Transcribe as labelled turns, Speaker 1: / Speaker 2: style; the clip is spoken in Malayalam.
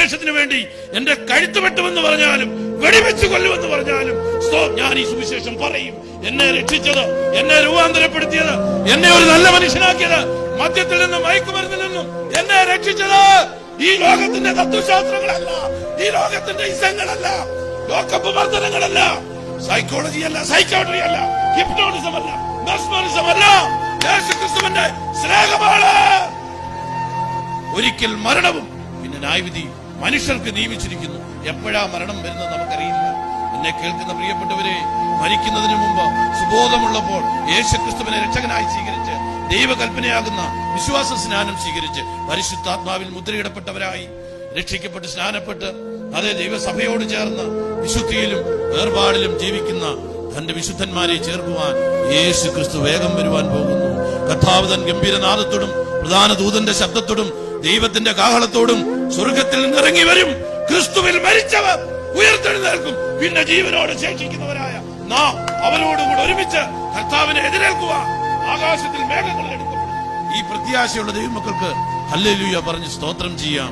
Speaker 1: സുവിശേഷത്തിന് വേണ്ടി എന്റെ കഴുത്ത് വെട്ടുമെന്ന് പറഞ്ഞാലും വെടിവെച്ച് കൊല്ലുമെന്ന് പറഞ്ഞാലും ഞാൻ ഈ സുവിശേഷം പറയും. എന്നെ രക്ഷിച്ചത്, എന്നെ രൂപാന്തരപ്പെടുത്തിയത്, എന്നെ ഒരു നല്ല മനുഷ്യനാക്കിയത്, മദ്യത്തിൽ നിന്നും മയക്കുമരുന്നിൽ നിന്നും എന്നെ രക്ഷിച്ചത് ഈ ലോകത്തിന്റെ തത്വശാസ്ത്രങ്ങളല്ല, ഈ ലോകത്തിന്റെ ഇസങ്ങളല്ല, ലോകപ്രവർത്തനങ്ങളല്ല, സൈക്കോളജി അല്ല, സൈക്കോട്രി അല്ല, ഹിപ്നോട്ടിസം അല്ല, മെസ്മറിസം അല്ല, യേശുക്രിസ്തുവിന്റെ സ്നേഹമാണ്. ഒരിക്കൽ മരണവും പിന്നെ ന്യായവിധി മനുഷ്യർക്ക് നിയമിച്ചിരിക്കുന്നു. എപ്പോഴാ മരണം വരുന്നത് നമുക്കറിയില്ല. എന്നെ കേൾക്കുന്ന പ്രിയപ്പെട്ടവരെ, മരിക്കുന്നതിന് മുമ്പ് സുബോധമുള്ളപ്പോൾ യേശുക്രിസ്തുവിനെ രക്ഷകനായി സ്വീകരിച്ച് ദൈവകൽപ്പനയാകുന്ന വിശ്വാസ സ്നാനം സ്വീകരിച്ച് പരിശുദ്ധാത്മാവിൽ മുദ്രയിടപ്പെട്ടവരായി രക്ഷിക്കപ്പെട്ട് സ്നാനപ്പെട്ട് അതേ ദൈവസഭയോട് ചേർന്ന് വിശുദ്ധിയിലും വേർപാടിലും ജീവിക്കുന്ന തന്റെ വിശുദ്ധന്മാരെ ചേർക്കുവാൻ യേശുക്രിസ്തു വേഗം വരുവാൻ പോകുന്നു. കർത്താവ് തൻ ഗംഭീരനാദത്തോടും പ്രധാന ദൂതന്റെ ശബ്ദത്തോടും ദൈവത്തിന്റെ കാഹളത്തോടും സ്വർഗത്തിൽ നിന്നിറങ്ങി വരും. ക്രിസ്തുവിൽ മരിച്ചവർ ഉയർത്തെഴുന്നേൽക്കും. പിന്നെ ജീവനോട് ശേഷിക്കുന്നവരായ നാം അവരോടുകൂടെ ഒരുമിച്ച് കർത്താവിനെ എതിരേൽക്കുവാൻ ആകാശത്തിൽ മേഘങ്ങളിൽ എടുക്കപ്പെടും. ഈ പ്രത്യാശയുള്ള ദൈവമക്കൾക്ക് ഹല്ലേലൂയ പറഞ്ഞ് സ്തോത്രം ചെയ്യാം.